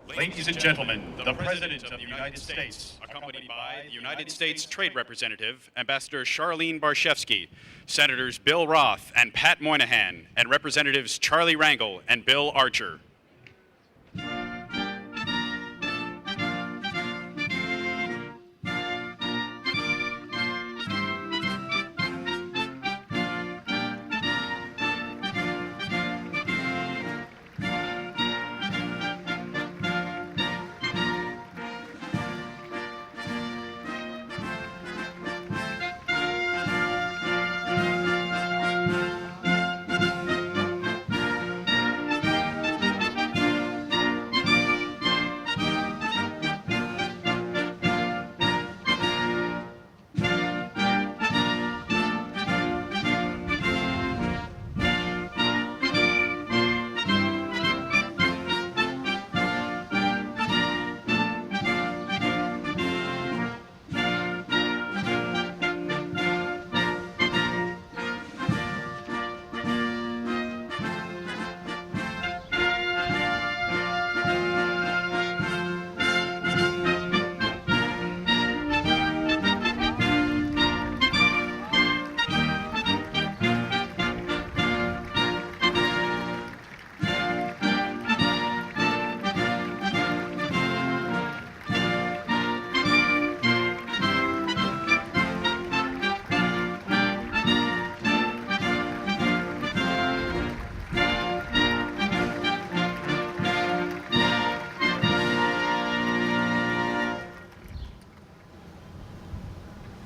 Ladies and gentlemen, the President of the United States, accompanied by the United States Trade Representative, Ambassador Charlene Barshevsky, Senators Bill Roth and Pat Moynihan, and Representatives Charlie Rangel and Bill Archer.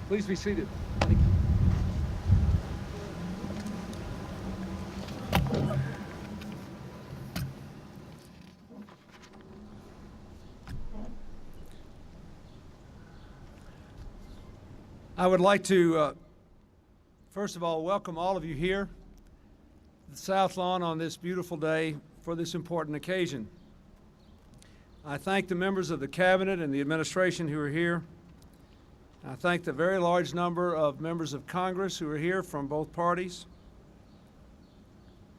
Please be seated. Thank you. I would like to, first of all, welcome all of you here to the South Lawn on this beautiful day for this important occasion. I thank the members of the Cabinet and the administration who are here. I thank the very large number of members of Congress who are here from both parties,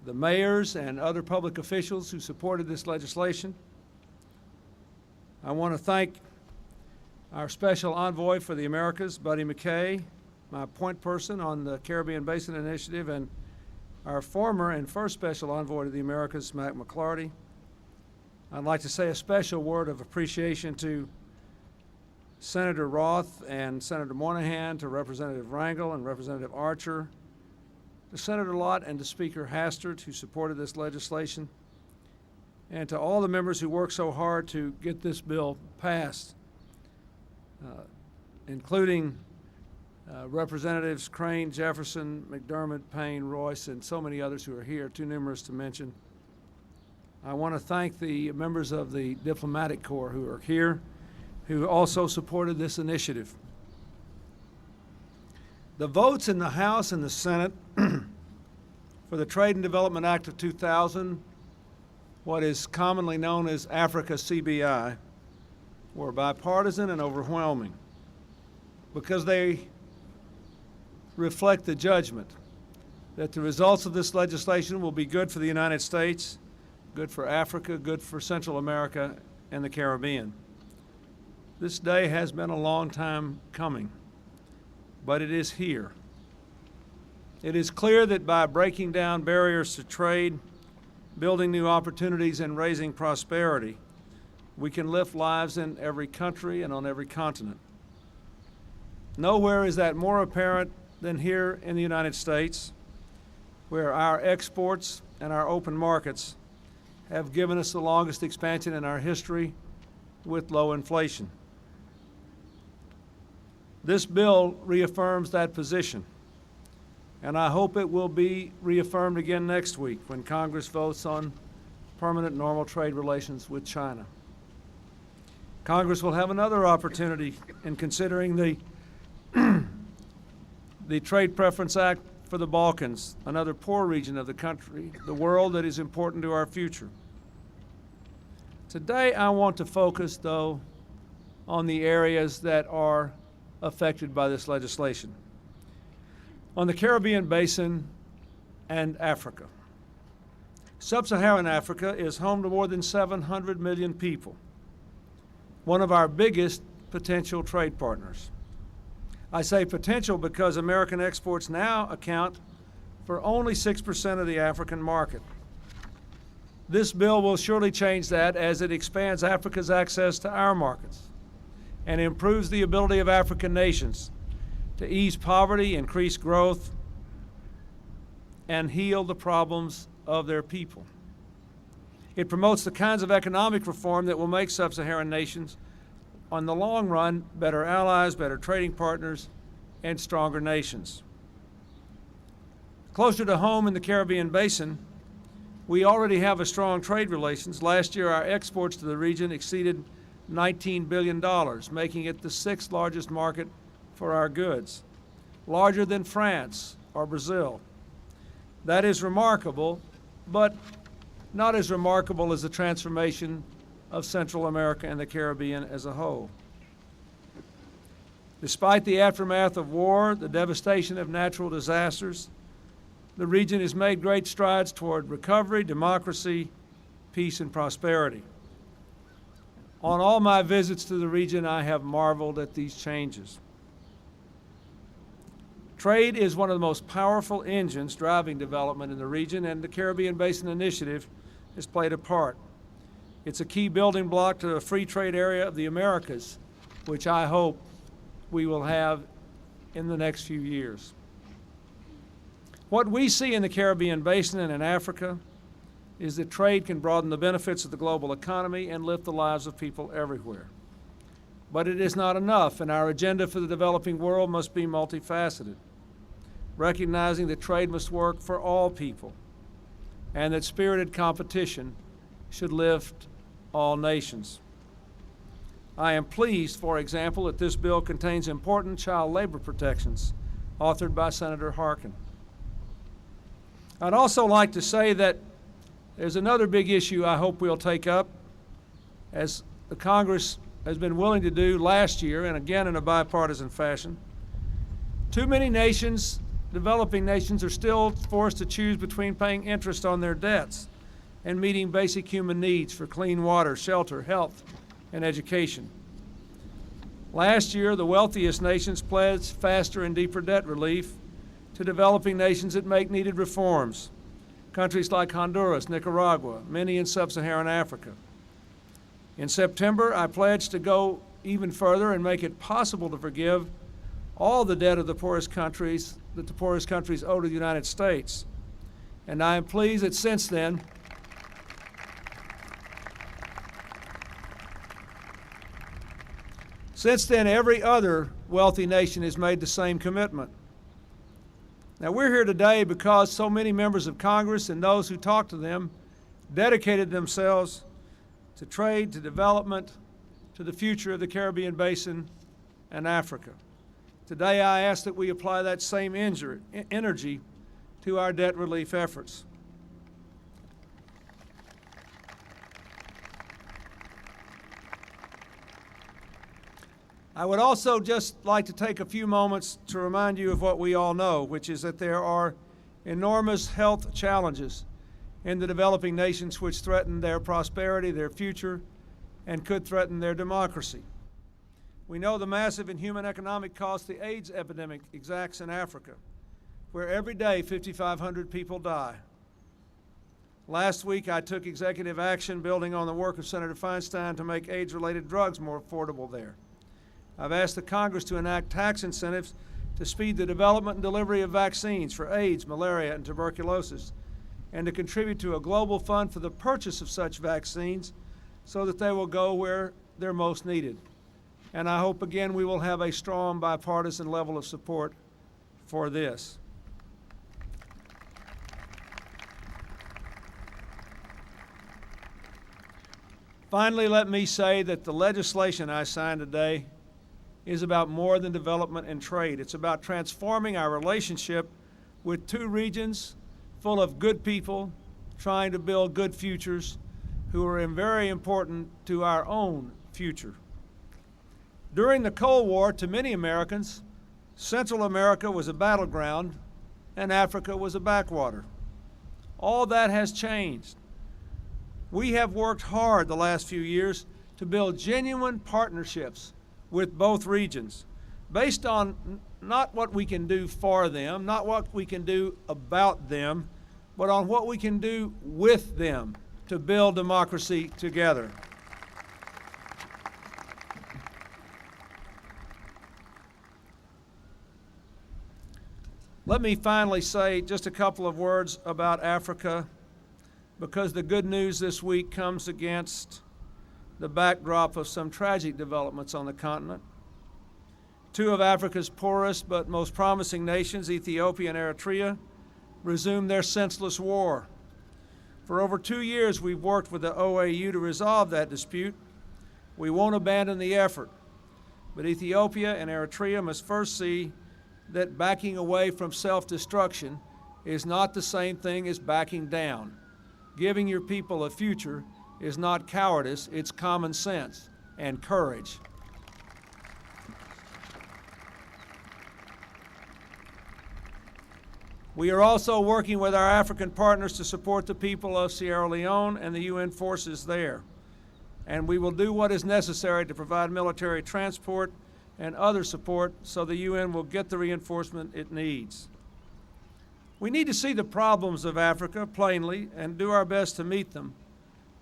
the mayors and other public officials who supported this legislation. I want to thank our Special Envoy for the Americas, Buddy McKay, my point person on the Caribbean Basin Initiative, and our former and first Special Envoy to the Americas, Mac McLarty. I'd like to say a special word of appreciation to Senator Roth and Senator Moynihan, to Representative Rangel and Representative Archer, to Senator Lott and to Speaker Hastert, who supported this legislation, and to all the members who worked so hard to get this bill passed, including Representatives Crane, Jefferson, McDermott, Payne, Royce, and so many others who are here, too numerous to mention. I want to thank the members of the Diplomatic Corps who are here, who also supported this initiative. The votes in the House and the Senate for the Trade and Development Act of 2000, what is commonly known as Africa CBI, were bipartisan and overwhelming because they reflect the judgment that the results of this legislation will be good for the United States, good for Africa, good for Central America and the Caribbean. This day has been a long time coming, but it is here. It is clear that by breaking down barriers to trade, building new opportunities, and raising prosperity, we can lift lives in every country and on every continent. Nowhere is that more apparent than here in the United States, where our exports and our open markets have given us the longest expansion in our history with low inflation. This bill reaffirms that position, and I hope it will be reaffirmed again next week when Congress votes on permanent normal trade relations with China. Congress will have another opportunity in considering the Trade Preference Act for the Balkans, another poor region of the country, the world that is important to our future. Today, I want to focus, though, on the areas that are affected by this legislation. On the Caribbean Basin and Africa. Sub-Saharan Africa is home to more than 700 million people. one of our biggest potential trade partners. I say potential because American exports now account for only 6% of the African market. This bill will surely change that as it expands Africa's access to our markets and improves the ability of African nations to ease poverty, increase growth, and heal the problems of their people. It promotes the kinds of economic reform that will make sub-Saharan nations, on the long run, better allies, better trading partners, and stronger nations. Closer to home in the Caribbean Basin, we already have a strong trade relations. Last year, our exports to the region exceeded $19 billion, making it the sixth largest market for our goods, larger than France or Brazil. That is remarkable, but not as remarkable as the transformation of Central America and the Caribbean as a whole. Despite the aftermath of war, the devastation of natural disasters, the region has made great strides toward recovery, democracy, peace, and prosperity. On all my visits to the region, I have marveled at these changes. Trade is one of the most powerful engines driving development in the region, and the Caribbean Basin Initiative has played a part. It's a key building block to a free trade area of the Americas, which I hope we will have in the next few years. What we see in the Caribbean Basin and in Africa is that trade can broaden the benefits of the global economy and lift the lives of people everywhere. But it is not enough, and our agenda for the developing world must be multifaceted, recognizing that trade must work for all people and that spirited competition should lift all nations. I am pleased, for example, that this bill contains important child labor protections authored by Senator Harkin. I'd also like to say that there's another big issue I hope we'll take up, as the Congress has been willing to do last year and again in a bipartisan fashion. Too many nations, developing nations, are still forced to choose between paying interest on their debts and meeting basic human needs for clean water, shelter, health, and education. Last year, the wealthiest nations pledged faster and deeper debt relief to developing nations that make needed reforms, countries like Honduras, Nicaragua, many in sub-Saharan Africa. In September, I pledged to go even further and make it possible to forgive all the debt of the poorest countries that the poorest countries owe to the United States. And I am pleased that since then, every other wealthy nation has made the same commitment. Now, we're here today because so many members of Congress and those who talked to them dedicated themselves to trade, to development, to the future of the Caribbean Basin and Africa. Today, I ask that we apply that same energy to our debt relief efforts. I would also just like to take a few moments to remind you of what we all know, which is that there are enormous health challenges in the developing nations which threaten their prosperity, their future, and could threaten their democracy. We know the massive and human economic cost the AIDS epidemic exacts in Africa, where every day 5,500 people die. Last week, I took executive action building on the work of Senator Feinstein to make AIDS-related drugs more affordable there. I've asked the Congress to enact tax incentives to speed the development and delivery of vaccines for AIDS, malaria, and tuberculosis, and to contribute to a global fund for the purchase of such vaccines so that they will go where they're most needed. And I hope, again, we will have a strong bipartisan level of support for this. Finally, let me say that the legislation I signed today is about more than development and trade. It's about transforming our relationship with two regions full of good people trying to build good futures who are very important to our own future. During the Cold War, to many Americans, Central America was a battleground and Africa was a backwater. All that has changed. We have worked hard the last few years to build genuine partnerships with both regions based on not what we can do for them, not what we can do about them, but on what we can do with them to build democracy together. Let me finally say just a couple of words about Africa, because the good news this week comes against the backdrop of some tragic developments on the continent. Two of Africa's poorest but most promising nations, Ethiopia and Eritrea, resumed their senseless war. For over 2 years, we've worked with the OAU to resolve that dispute. We won't abandon the effort, but Ethiopia and Eritrea must first see that backing away from self-destruction is not the same thing as backing down. Giving your people a future is not cowardice, it's common sense and courage. We are also working with our African partners to support the people of Sierra Leone and the UN forces there. And we will do what is necessary to provide military transport and other support so the UN will get the reinforcement it needs. We need to see the problems of Africa plainly and do our best to meet them,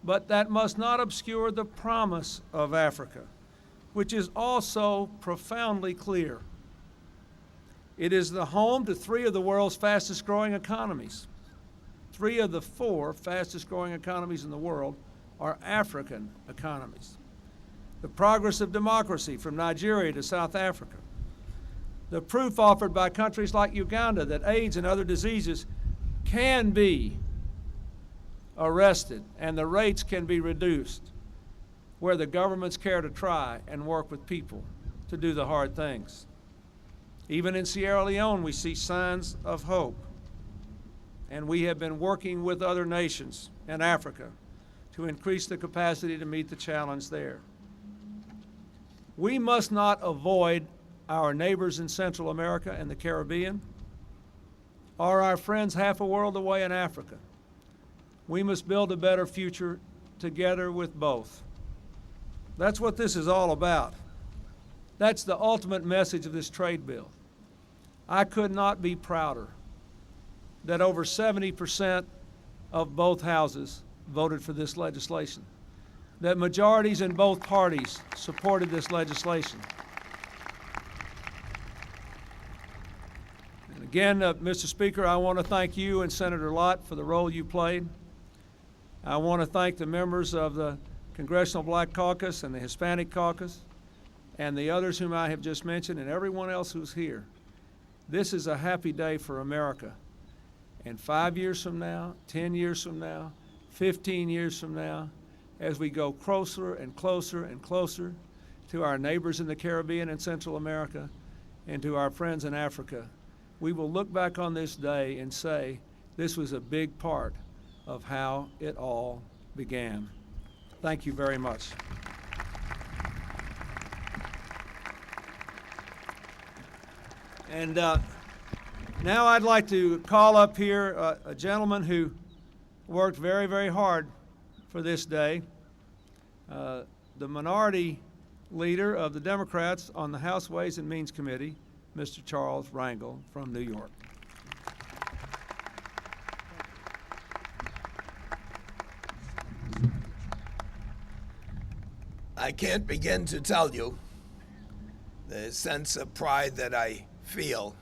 but that must not obscure the promise of Africa, which is also profoundly clear. It is the home to 3 of the world's fastest growing economies. 3 of the 4 fastest growing economies in the world are African economies. The progress of democracy from Nigeria to South Africa. The proof offered by countries like Uganda that AIDS and other diseases can be arrested and the rates can be reduced, where the governments care to try and work with people to do the hard things. Even in Sierra Leone, we see signs of hope. And we have been working with other nations in Africa to increase the capacity to meet the challenge there. We must not avoid our neighbors in Central America and the Caribbean, or our friends half a world away in Africa. We must build a better future together with both. That's what this is all about. That's the ultimate message of this trade bill. I could not be prouder that over 70% of both houses voted for this legislation, that majorities in both parties supported this legislation. And again, Mr. Speaker, I want to thank you and Senator Lott for the role you played. I want to thank the members of the Congressional Black Caucus and the Hispanic Caucus and the others whom I have just mentioned and everyone else who's here. This is a happy day for America. And 5 years from now, 10 years from now, 15 years from now, as we go closer and closer and closer to our neighbors in the Caribbean and Central America and to our friends in Africa, we will look back on this day and say, this was a big part of how it all began. Thank you very much. And now I'd like to call up here a gentleman who worked very, very hard for this day, the minority leader of the Democrats on the House Ways and Means Committee, Mr. Charles Rangel from New York. I can't begin to tell you the sense of pride that I feel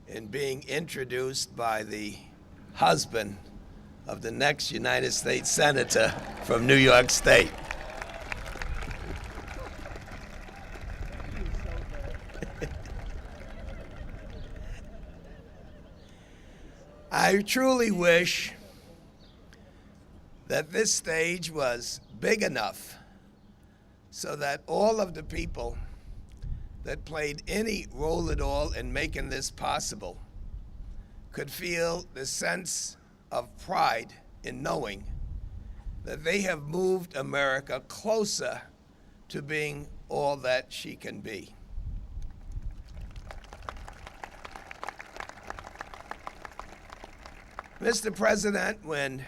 in being introduced by the husband of the next United States Senator from New York State. I truly wish that this stage was big enough so that all of the people that played any role at all in making this possible could feel the sense of pride in knowing that they have moved America closer to being all that she can be. Mr. President, when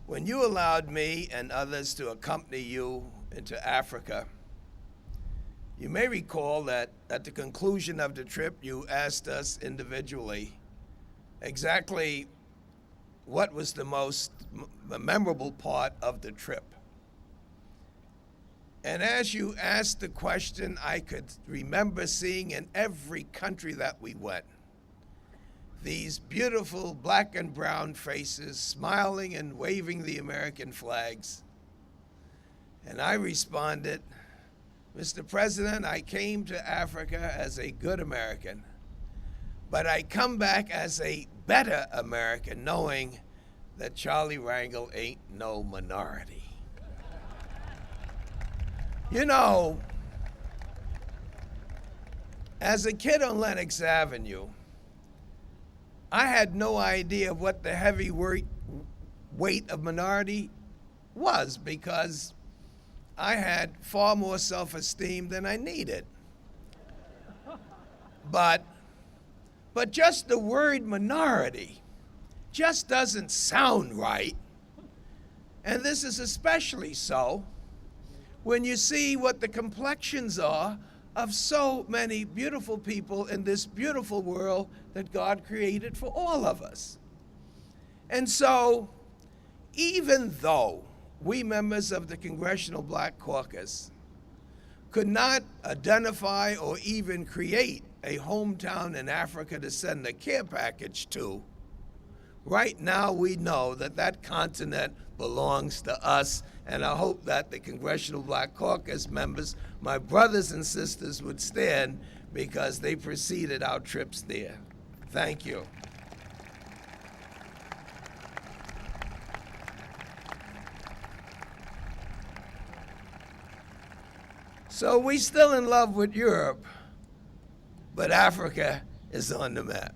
when you allowed me and others to accompany you into Africa, you may recall that at the conclusion of the trip, you asked us individually exactly what was the most memorable part of the trip. And as you asked the question, I could remember seeing in every country that we went these beautiful black and brown faces smiling and waving the American flags. And I responded, Mr. President, I came to Africa as a good American, but I come back as a better American, knowing that Charlie Rangel ain't no minority. You know, as a kid on Lenox Avenue, I had no idea what the heavy weight of minority was, because I had far more self-esteem than I needed. But just the word minority just doesn't sound right. And this is especially so when you see what the complexions are of so many beautiful people in this beautiful world that God created for all of us. And so, even though we members of the Congressional Black Caucus could not identify or even create a hometown in Africa to send a care package to, right now we know that that continent belongs to us, and I hope that the Congressional Black Caucus members, my brothers and sisters, would stand because they preceded our trips there. Thank you. So we still in love with Europe, but Africa is on the map.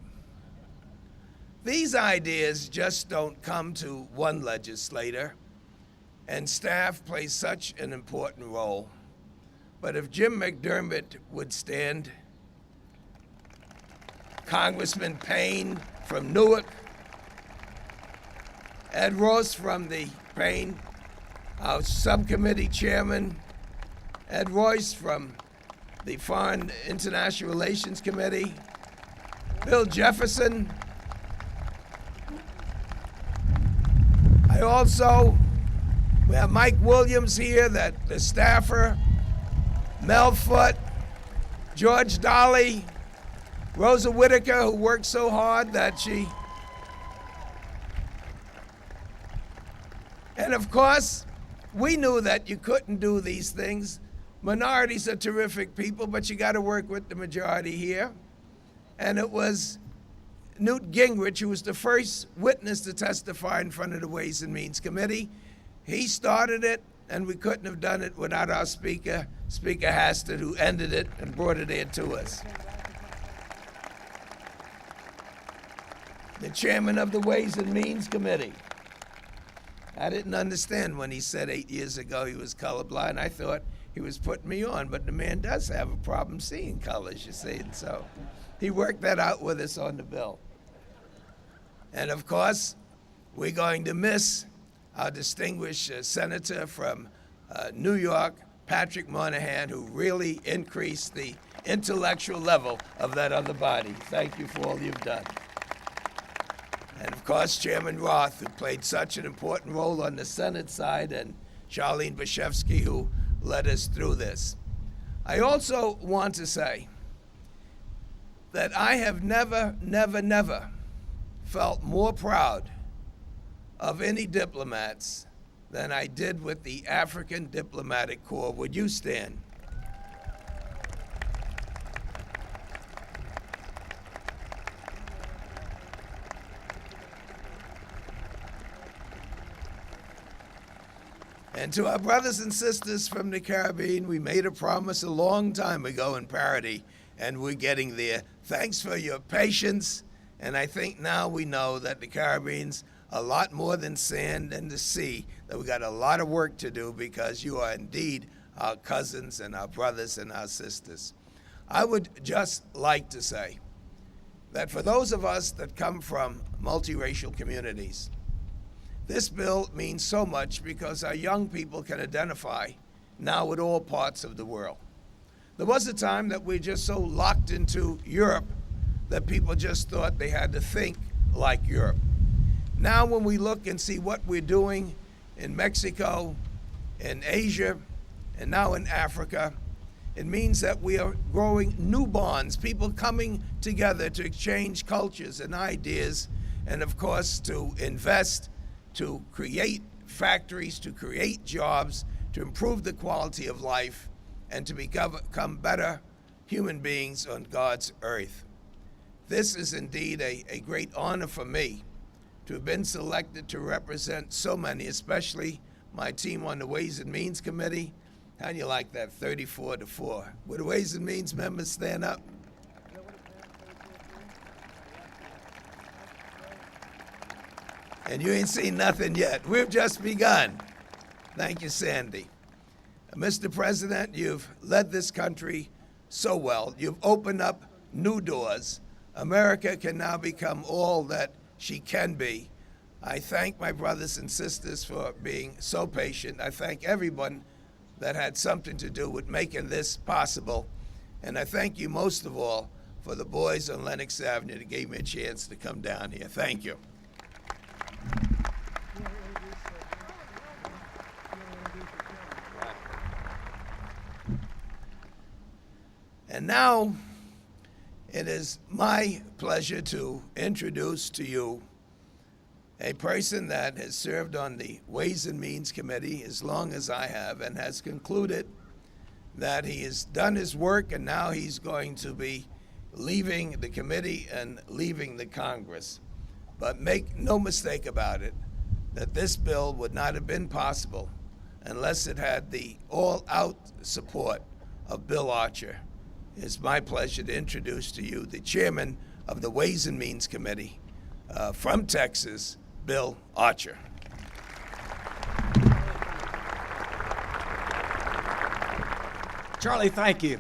These ideas just don't come to one legislator, and staff play such an important role. But if Jim McDermott would stand, Congressman Payne from Newark, Ed Roth from the Payne, our subcommittee chairman, Ed Royce from the Foreign International Relations Committee, Bill Jefferson. We have Mike Williams here, the staffer, Mel Foote, George Dolly, Rosa Whitaker, who worked so hard that she, and of course, we knew that you couldn't do these things. Minorities are terrific people, but you got to work with the majority here. And it was Newt Gingrich, who was the first witness to testify in front of the Ways and Means Committee. He started it, and we couldn't have done it without our Speaker, Speaker Hastert, who ended it and brought it here to us. The chairman of the Ways and Means Committee. I didn't understand when he said 8 years ago he was colorblind. I thought he was putting me on, but the man does have a problem seeing colors, you see, and so he worked that out with us on the bill. And of course, we're going to miss our distinguished senator from New York, Patrick Moynihan, who really increased the intellectual level of that other body. Thank you for all you've done. And of course, Chairman Roth, who played such an important role on the Senate side, and Charlene Barshefsky, who led us through this. I also want to say that I have never felt more proud of any diplomats than I did with the African Diplomatic Corps. Would you stand? And to our brothers and sisters from the Caribbean, we made a promise a long time ago in parity, and we're getting there. Thanks for your patience, and I think now we know that the Caribbean's a lot more than sand and the sea, that we got a lot of work to do because you are indeed our cousins and our brothers and our sisters. I would just like to say that for those of us that come from multiracial communities, This bill means so much because our young people can identify now with all parts of the world. There was a time that we just so locked into Europe that people just thought they had to think like Europe. Now when we look and see what we're doing in Mexico, in Asia, and now in Africa, it means that we are growing new bonds, people coming together to exchange cultures and ideas, and of course to invest, to create factories, to create jobs, to improve the quality of life, and to become better human beings on God's earth. This is indeed a great honor for me to have been selected to represent so many, especially my team on the Ways and Means Committee. How do you like that, 34-4? Would the Ways and Means members stand up? And you ain't seen nothing yet. We've just begun. Thank you, Sandy. Mr. President, you've led this country so well. You've opened up new doors. America can now become all that she can be. I thank my brothers and sisters for being so patient. I thank everyone that had something to do with making this possible. And I thank you most of all for the boys on Lenox Avenue that gave me a chance to come down here. Thank you. And now it is my pleasure to introduce to you a person that has served on the Ways and Means Committee as long as I have and has concluded that he has done his work and now he's going to be leaving the committee and leaving the Congress. But make no mistake about it, that this bill would not have been possible unless it had the all-out support of Bill Archer. It's my pleasure to introduce to you the chairman of the Ways and Means Committee from Texas, Bill Archer. Charlie, thank you.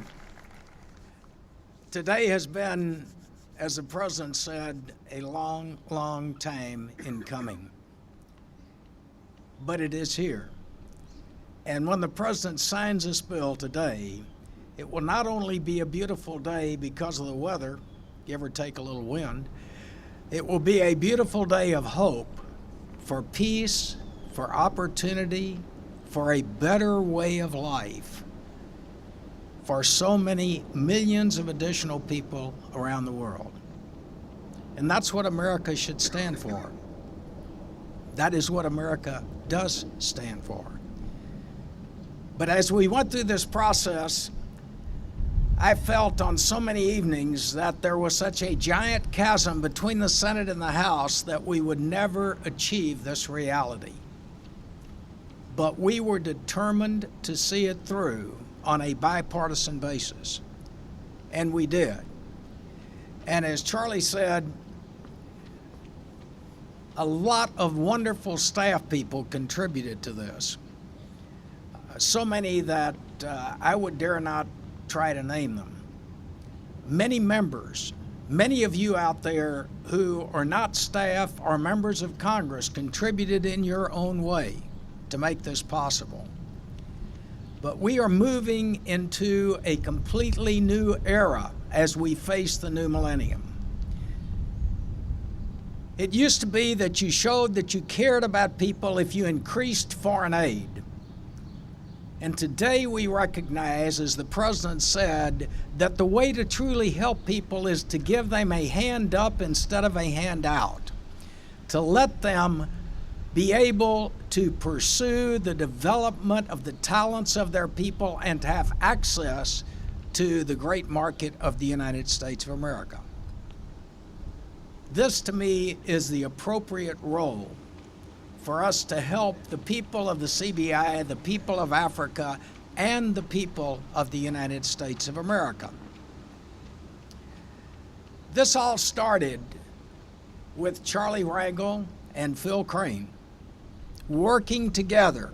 Today has been, as the president said, a long, long time in coming. But it is here. And when the president signs this bill today, it will not only be a beautiful day because of the weather, give or take a little wind, it will be a beautiful day of hope for peace, for opportunity, for a better way of life for so many millions of additional people around the world. And that's what America should stand for. That is what America does stand for. But as we went through this process, I felt on so many evenings that there was such a giant chasm between the Senate and the House that we would never achieve this reality. But we were determined to see it through on a bipartisan basis, and we did. And as Charlie said, a lot of wonderful staff people contributed to this. So many that I would dare not try to name them. Many members, many of you out there who are not staff or members of Congress contributed in your own way to make this possible. But we are moving into a completely new era as we face the new millennium. It used to be that you showed that you cared about people if you increased foreign aid. And today we recognize, as the president said, that the way to truly help people is to give them a hand up instead of a hand out, to let them be able to pursue the development of the talents of their people and to have access to the great market of the United States of America. This, to me, is the appropriate role for us to help the people of the CBI, the people of Africa, and the people of the United States of America. This all started with Charlie Rangel and Phil Crane working together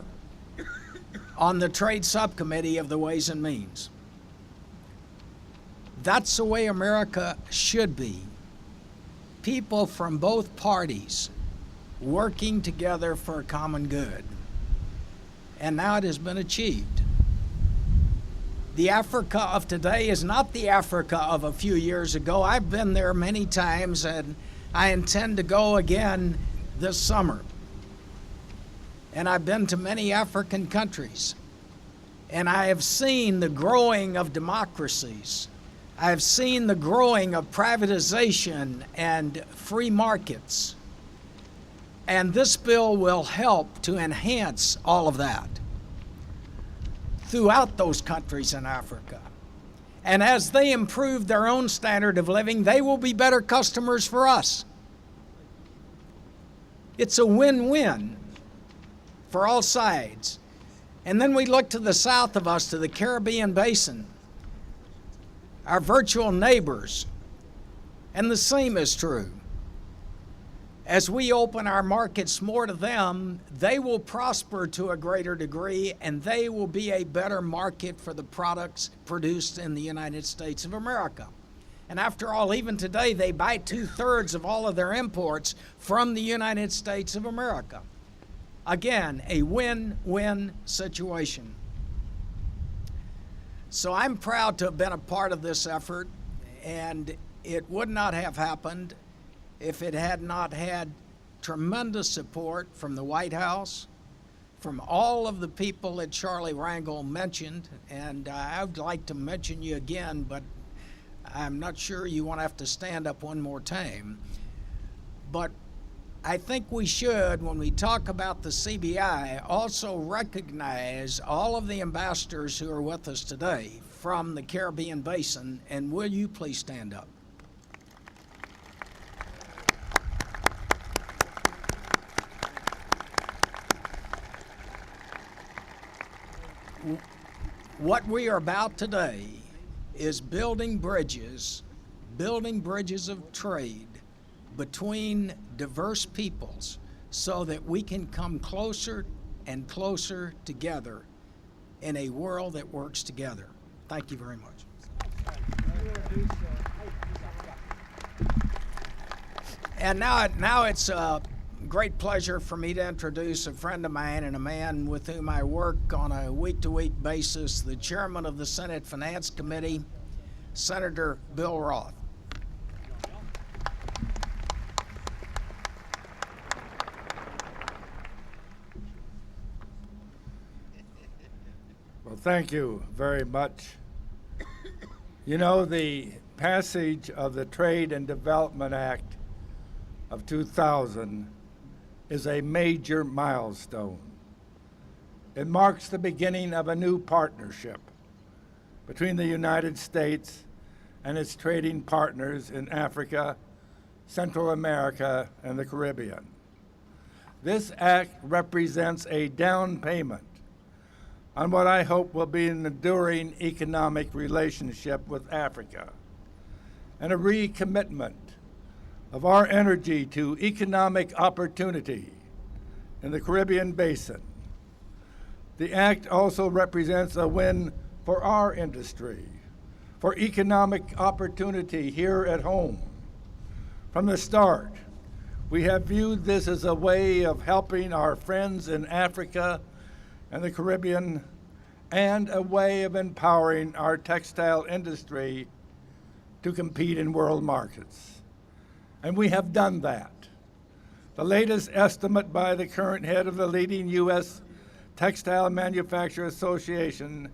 on the Trade Subcommittee of the Ways and Means. That's the way America should be. People from both parties working together for a common good. And now it has been achieved. The Africa of today is not the Africa of a few years ago. I've been there many times, and I intend to go again this summer. And I've been to many African countries, and I have seen the growing of democracies. I have seen the growing of privatization and free markets. And this bill will help to enhance all of that throughout those countries in Africa. And as they improve their own standard of living, they will be better customers for us. It's a win-win for all sides. And then we look to the south of us, to the Caribbean basin, our virtual neighbors, and the same is true. As we open our markets more to them, they will prosper to a greater degree, and they will be a better market for the products produced in the United States of America. And after all, even today, they buy 2/3 of all of their imports from the United States of America. Again, a win-win situation. So I'm proud to have been a part of this effort, and it would not have happened if it had not had tremendous support from the White House, from all of the people that Charlie Rangel mentioned. And I would like to mention you again, but I'm not sure you won't have to stand up one more time. But I think we should, when we talk about the CBI, also recognize all of the ambassadors who are with us today from the Caribbean basin. And will you please stand up? What we are about today is building bridges of trade between diverse peoples so that we can come closer and closer together in a world that works together. Thank you very much. And now it's a great pleasure for me to introduce a friend of mine and a man with whom I work on a week-to-week basis, the chairman of the Senate Finance Committee, Senator Bill Roth. Well, thank you very much. You know, the passage of the Trade and Development Act of 2000 is a major milestone. It marks the beginning of a new partnership between the United States and its trading partners in Africa, Central America, and the Caribbean. This act represents a down payment on what I hope will be an enduring economic relationship with Africa, and a recommitment of our energy to economic opportunity in the Caribbean basin. The act also represents a win for our industry, for economic opportunity here at home. From the start, we have viewed this as a way of helping our friends in Africa and the Caribbean, and a way of empowering our textile industry to compete in world markets. And we have done that. The latest estimate by the current head of the leading U.S. Textile Manufacturer Association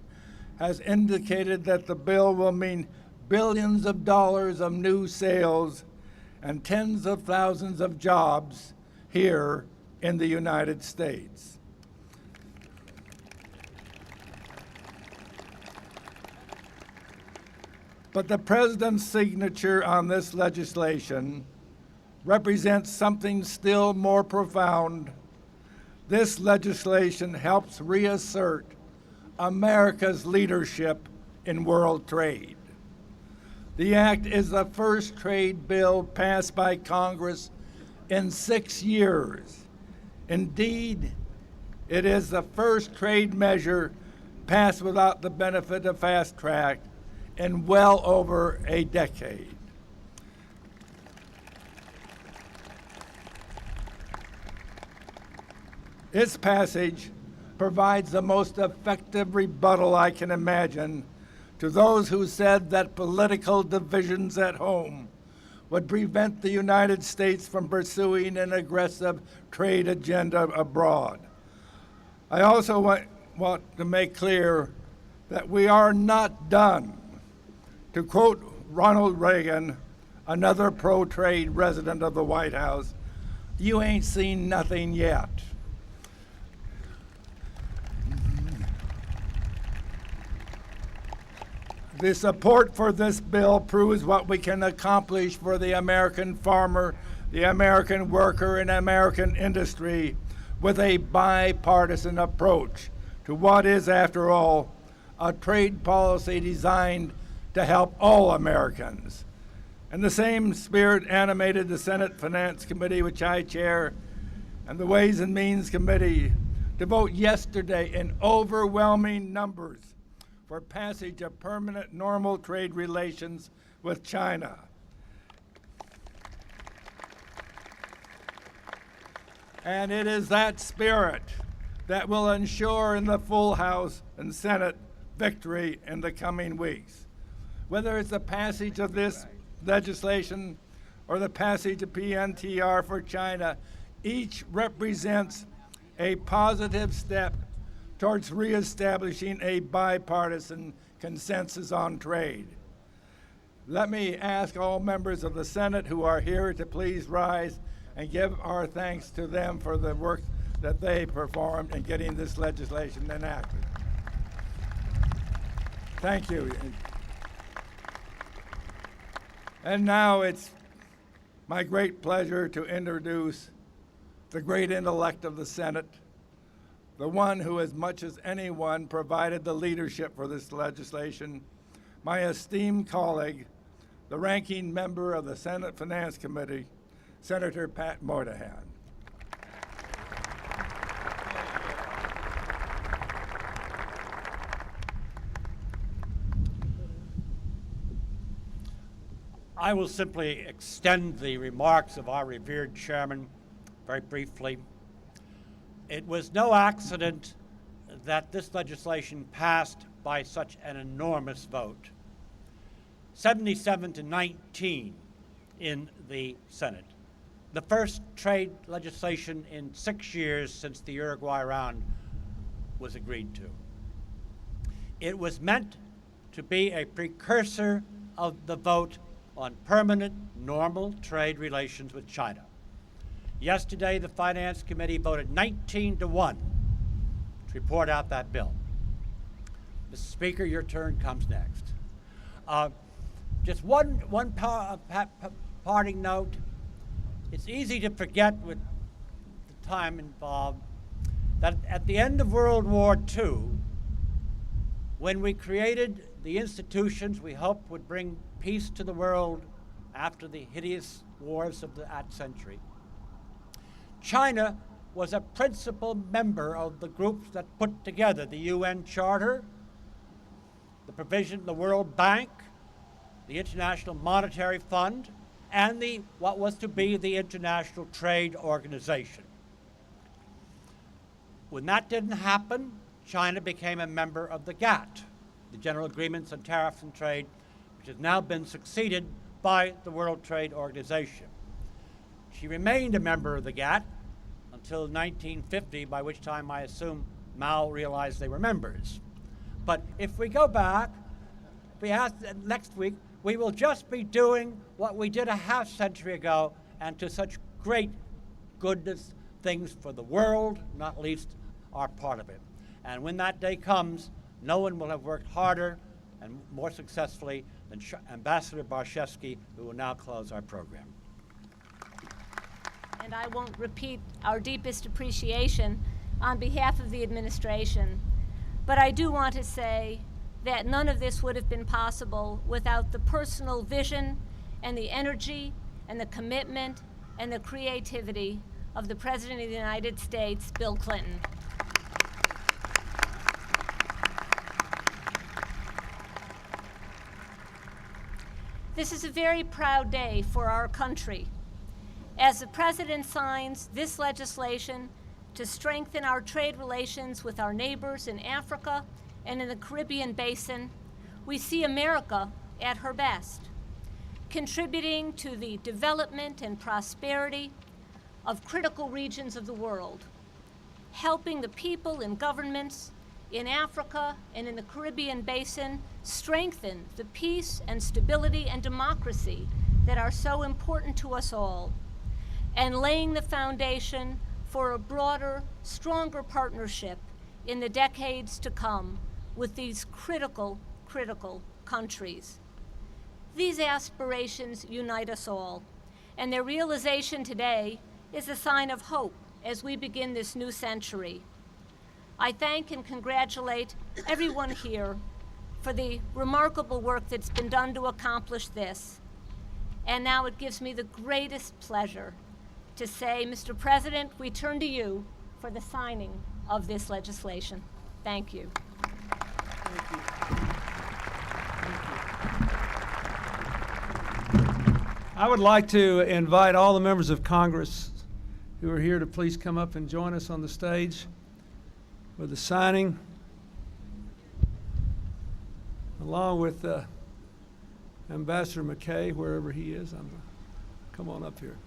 has indicated that the bill will mean billions of dollars of new sales and tens of thousands of jobs here in the United States. But the President's signature on this legislation represents something still more profound. This legislation helps reassert America's leadership in world trade. The act is the first trade bill passed by Congress in 6 years. Indeed, it is the first trade measure passed without the benefit of fast track in well over a decade. Its passage provides the most effective rebuttal I can imagine to those who said that political divisions at home would prevent the United States from pursuing an aggressive trade agenda abroad. I also want to make clear that we are not done. To quote Ronald Reagan, another pro-trade resident of the White House, "You ain't seen nothing yet." The support for this bill proves what we can accomplish for the American farmer, the American worker, and American industry with a bipartisan approach to what is, after all, a trade policy designed to help all Americans. And the same spirit animated the Senate Finance Committee, which I chair, and the Ways and Means Committee to vote yesterday in overwhelming numbers for passage of permanent normal trade relations with China. And it is that spirit that will ensure in the full House and Senate victory in the coming weeks. Whether it's the passage of this legislation or the passage of PNTR for China, each represents a positive step towards reestablishing a bipartisan consensus on trade. Let me ask all members of the Senate who are here to please rise and give our thanks to them for the work that they performed in getting this legislation enacted. Thank you. And now it's my great pleasure to introduce the great intellect of the Senate, the one who, as much as anyone, provided the leadership for this legislation, my esteemed colleague, the ranking member of the Senate Finance Committee, Senator Pat Moynihan. I will simply extend the remarks of our revered chairman very briefly. It was no accident that this legislation passed by such an enormous vote, 77 to 19 in the Senate. The first trade legislation in 6 years since the Uruguay round was agreed to. It was meant to be a precursor of the vote on permanent, normal trade relations with China. Yesterday, the Finance Committee voted 19 to 1 to report out that bill. Mr. Speaker, your turn comes next. Just one parting note. It's easy to forget with the time involved that at the end of World War II, when we created the institutions we hoped would bring peace to the world after the hideous wars of that century, China was a principal member of the groups that put together the UN Charter, the provision of the World Bank, the International Monetary Fund, and what was to be the International Trade Organization. When that didn't happen, China became a member of the GATT, the General Agreements on Tariffs and Trade, which has now been succeeded by the World Trade Organization. She remained a member of the GATT until 1950, by which time I assume Mao realized they were members. But if we go back, next week, we will just be doing what we did a half century ago, and to such great goodness, things for the world, not least our part of it. And when that day comes, no one will have worked harder and more successfully than Ambassador Barshevsky, who will now close our program. And I won't repeat our deepest appreciation on behalf of the administration, but I do want to say that none of this would have been possible without the personal vision and the energy and the commitment and the creativity of the President of the United States, Bill Clinton. This is a very proud day for our country. As the President signs this legislation to strengthen our trade relations with our neighbors in Africa and in the Caribbean basin, we see America at her best, contributing to the development and prosperity of critical regions of the world, helping the people and governments in Africa and in the Caribbean basin strengthen the peace and stability and democracy that are so important to us all, and laying the foundation for a broader, stronger partnership in the decades to come with these critical countries. These aspirations unite us all, and their realization today is a sign of hope as we begin this new century. I thank and congratulate everyone here for the remarkable work that's been done to accomplish this. And now it gives me the greatest pleasure to say, Mr. President, we turn to you for the signing of this legislation. Thank you. I would like to invite all the members of Congress who are here to please come up and join us on the stage for the signing, along with Ambassador McKay, wherever he is. Come on up here.